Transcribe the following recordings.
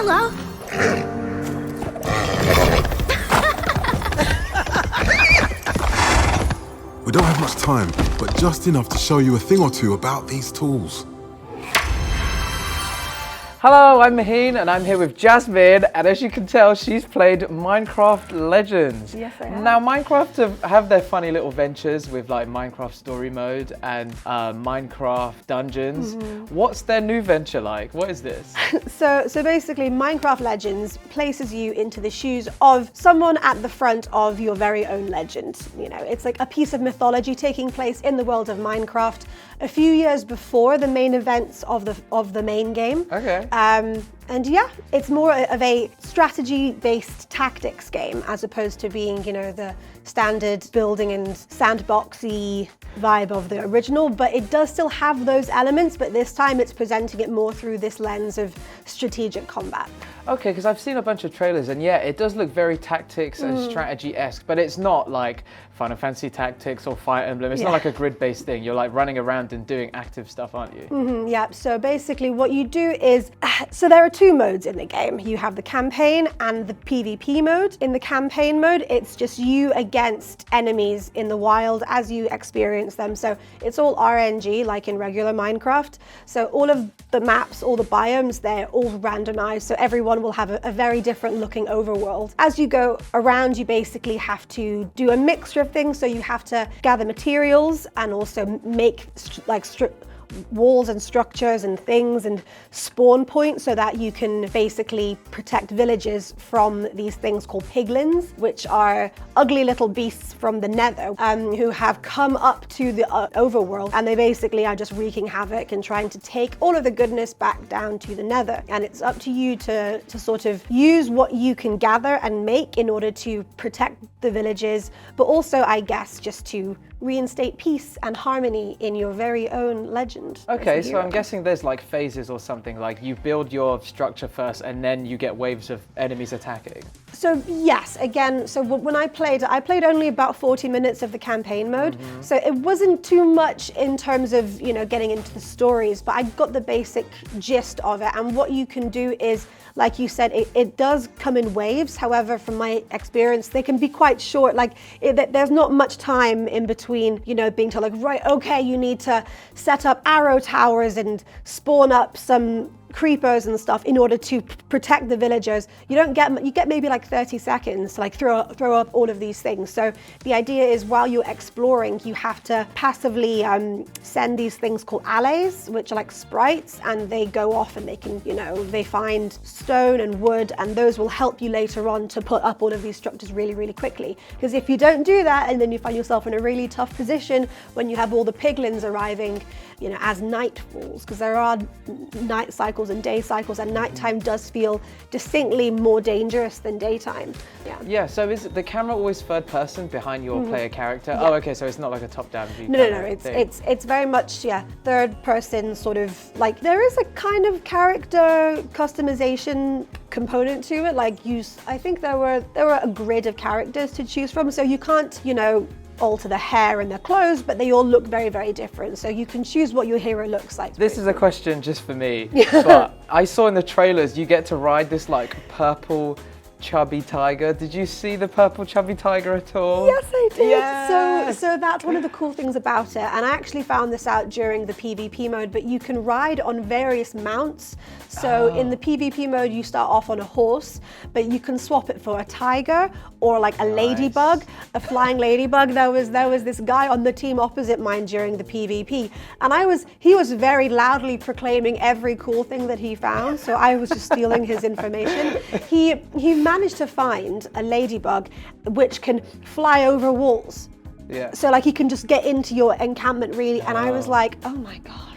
Hello. We don't have much time, but just enough to show you a thing or two about these tools. Hello, I'm Mahin and I'm here with Jasmine, and as you can tell, she's played Minecraft Legends. Yes, I have. Now, Minecraft have their funny little ventures with like Minecraft Story Mode and Minecraft Dungeons. What's their new venture like? What is this? So basically, Minecraft Legends places you into the shoes of someone at the front of your very own legend. You know, it's like a piece of mythology taking place in the world of Minecraft a few years before the main events of the main game. Okay. And yeah, it's more of a strategy-based tactics game as opposed to being, you know, the standard building and sandboxy vibe of the original, but it does still have those elements, but this time it's presenting it more through this lens of strategic combat. Okay, because I've seen a bunch of trailers and yeah, it does look very tactics and strategy-esque, but it's not like Final Fantasy Tactics or Fire Emblem. It's not like a grid-based thing. You're like running around and doing active stuff, aren't you? Yeah, so basically what you do is, so there are two modes in the game. You have the campaign and the PvP mode. In the campaign mode, it's just you against enemies in the wild as you experience them. So it's all RNG, like in regular Minecraft. So all of the maps, all the biomes, they're all randomized. So everyone will have a very different looking overworld. As you go around, you basically have to do a mixture of things. So you have to gather materials and also make walls and structures and things and spawn points so that you can basically protect villages from these things called piglins, which are ugly little beasts from the nether who have come up to the overworld, and they basically are just wreaking havoc and trying to take all of the goodness back down to the nether. And it's up to you to sort of use what you can gather and make in order to protect the villages, but also, I guess, just to reinstate peace and harmony in your very own legend. Okay, so I'm guessing there's like phases or something, like you build your structure first and then you get waves of enemies attacking. So yes, again, so when I played only about 40 minutes of the campaign mode. So it wasn't too much in terms of, you know, getting into the stories, but I got the basic gist of it. And what you can do is, like you said, it does come in waves. However, from my experience, they can be quite short. Like there's not much time in between, you know, being told like, right, okay, you need to set up arrow towers and spawn up some creepers and stuff in order to protect the villagers. You get maybe like 30 seconds to like throw up all of these things. So the idea is while you're exploring, you have to passively send these things called allies, which are like sprites, and they go off and they can, you know, they find stone and wood, and those will help you later on to put up all of these structures really, really quickly. Because if you don't do that, and then you find yourself in a really tough position when you have all the piglins arriving, you know, as night falls, because there are night cycles and day cycles, and nighttime does feel distinctly more dangerous than daytime. Yeah, so is the camera always third person behind your player character? Yeah. Oh, okay, so it's not like a top-down view. No, it's very much third person sort of, like there is a kind of character customization component to it. Like I think there were a grid of characters to choose from, so you can't, you know, alter the hair and the clothes, but they all look very, very different. So you can choose what your hero looks like. This is a question just for me, but I saw in the trailers you get to ride this like purple chubby tiger. Did you see the purple chubby tiger at all? Yes, I did. Yes. So that's one of the cool things about it, and I actually found this out during the PvP mode, but you can ride on various mounts. So in the PvP mode, you start off on a horse, but you can swap it for a tiger or like a ladybug, a flying ladybug. There was this guy on the team opposite mine during the PvP, and he was very loudly proclaiming every cool thing that he found, so I was just stealing his information. He managed to find a ladybug which can fly over walls. Yeah. So like he can just get into your encampment really, and I was like, oh my gosh,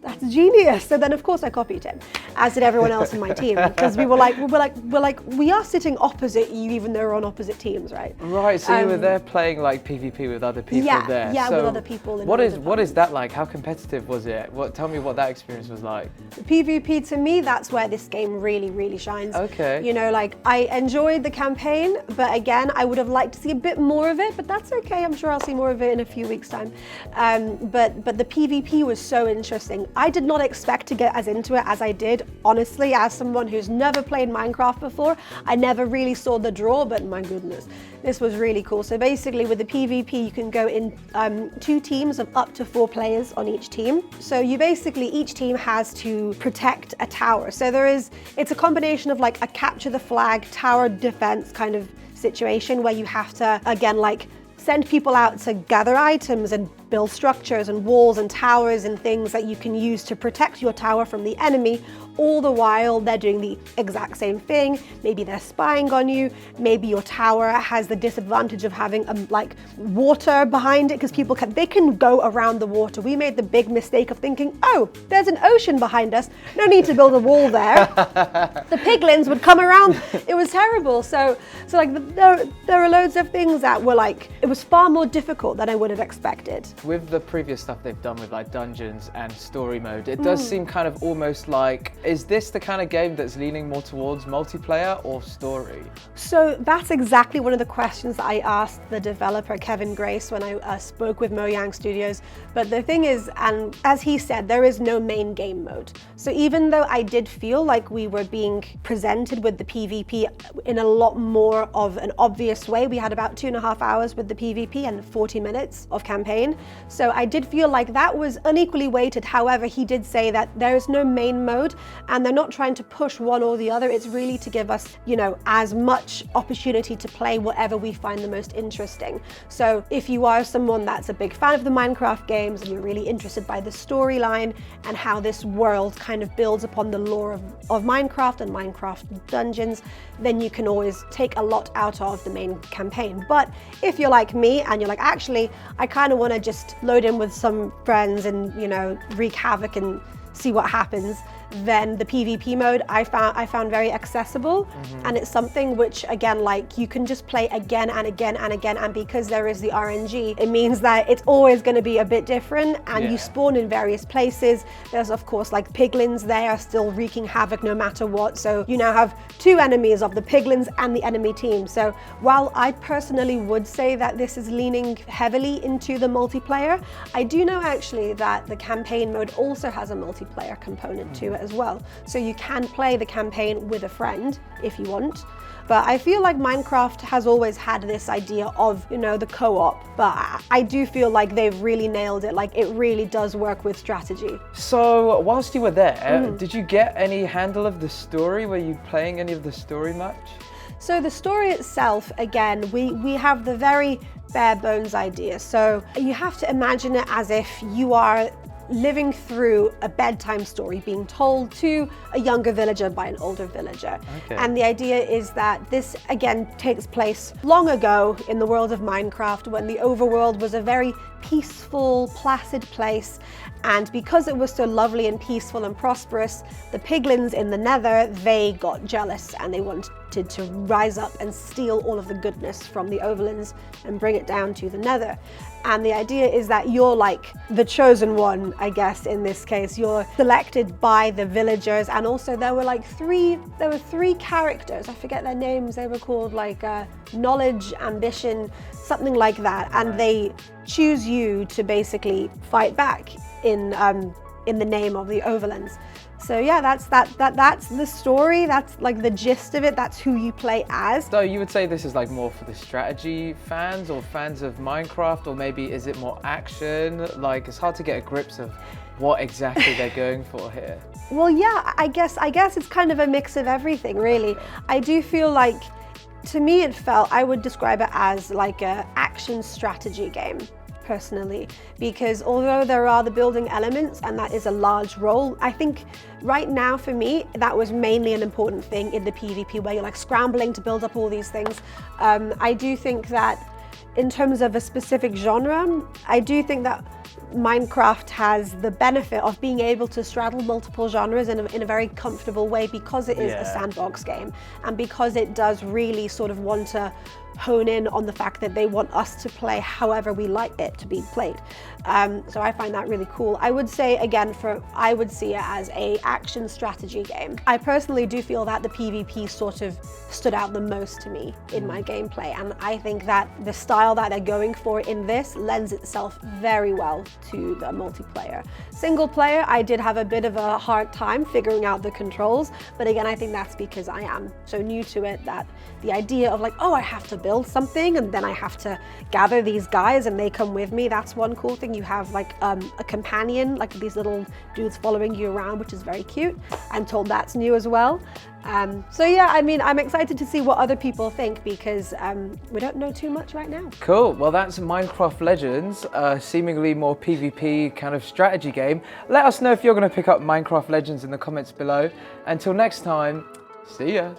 that's genius. So then of course I copied him, as did everyone else in my team, because we are sitting opposite you even though we're on opposite teams, right? Right, so you were there playing like PvP with other people there. Yeah, so with other people. What is that like? How competitive was it? Tell me what that experience was like. PvP, to me, that's where this game really, really shines. Okay. You know, like I enjoyed the campaign, but again, I would have liked to see a bit more of it, but that's okay. I'm sure I'll see more of it in a few weeks' time. But the PvP was so interesting. I did not expect to get as into it as I did. Honestly, as someone who's never played Minecraft before, I never really saw the draw, but my goodness, this was really cool. So basically with the PvP, you can go in 2 teams of up to 4 players on each team. So you basically, each team has to protect a tower. So it's a combination of like a capture the flag, tower defense kind of situation where you have to, again, like send people out to gather items and build structures and walls and towers and things that you can use to protect your tower from the enemy. All the while they're doing the exact same thing. Maybe they're spying on you. Maybe your tower has the disadvantage of having like water behind it because people they can go around the water. We made the big mistake of thinking, oh, there's an ocean behind us. No need to build a wall there. The piglins would come around. It was terrible. So like there are loads of things that were like, it was far more difficult than I would have expected. With the previous stuff they've done with like dungeons and story mode, it does seem kind of almost like, is this the kind of game that's leaning more towards multiplayer or story? So that's exactly one of the questions that I asked the developer Kevin Grace when I spoke with Mojang Studios. But the thing is, and as he said, there is no main game mode. So even though I did feel like we were being presented with the PvP in a lot more of an obvious way, we had about 2.5 hours with the PvP and 40 minutes of campaign. So I did feel like that was unequally weighted. However, he did say that there is no main mode and they're not trying to push one or the other. It's really to give us, you know, as much opportunity to play whatever we find the most interesting. So if you are someone that's a big fan of the Minecraft games and you're really interested by the storyline and how this world kind of builds upon the lore of Minecraft and Minecraft dungeons, then you can always take a lot out of the main campaign. But if you're like me and you're like, actually, I kind of want to just load in with some friends and, you know, wreak havoc and see what happens, then the PvP mode I found very accessible, and it's something which, again, like you can just play again and again and again, and because there is the RNG, it means that it's always going to be a bit different, and you spawn in various places. There's of course like piglins, they are still wreaking havoc no matter what, so you now have 2 enemies of the piglins and the enemy team. So while I personally would say that this is leaning heavily into the multiplayer, I do know actually that the campaign mode also has a multiplayer component to it as well. So you can play the campaign with a friend if you want. But I feel like Minecraft has always had this idea of, you know, the co-op, but I do feel like they've really nailed it. Like it really does work with strategy. So whilst you were there, did you get any handle of the story? Were you playing any of the story much? So the story itself, again, we have the very bare bones idea. So you have to imagine it as if you are living through a bedtime story being told to a younger villager by an older villager. Okay. And the idea is that this, again, takes place long ago in the world of Minecraft when the overworld was a very peaceful, placid place. And because it was so lovely and peaceful and prosperous, the piglins in the nether, they got jealous and they wanted to rise up and steal all of the goodness from the overlands and bring it down to the nether. And the idea is that you're like the chosen one, I guess, in this case. You're selected by the villagers, and also there were 3 characters, I forget their names, they were called like Knowledge, Ambition, something like that, and they choose you to basically fight back in the name of the overlands. So yeah, that's the story, that's like the gist of it, that's who you play as. So you would say this is like more for the strategy fans or fans of Minecraft, or maybe is it more action? Like it's hard to get a grip of what exactly they're going for here. Well, yeah, I guess it's kind of a mix of everything, really. Okay. I do feel like, to me I would describe it as like a action strategy game, personally, because although there are the building elements and that is a large role, I think right now for me that was mainly an important thing in the PvP where you're like scrambling to build up all these things. I do think that in terms of a specific genre, I do think that Minecraft has the benefit of being able to straddle multiple genres in a very comfortable way because it is a sandbox game and because it does really sort of want to hone in on the fact that they want us to play however we like it to be played. So I find that really cool. I would say, again, I would see it as a action strategy game. I personally do feel that the PvP sort of stood out the most to me in my gameplay, and I think that the style that they're going for in this lends itself very well to the multiplayer. Single player, I did have a bit of a hard time figuring out the controls, but again, I think that's because I am so new to it that the idea of like, oh, I have to build something and then I have to gather these guys and they come with me. That's one cool thing. You have like a companion, like these little dudes following you around, which is very cute. I'm told that's new as well. So yeah, I mean, I'm excited to see what other people think because we don't know too much right now. Cool, well that's Minecraft Legends, a seemingly more PvP kind of strategy game. Let us know if you're going to pick up Minecraft Legends in the comments below. Until next time, see ya.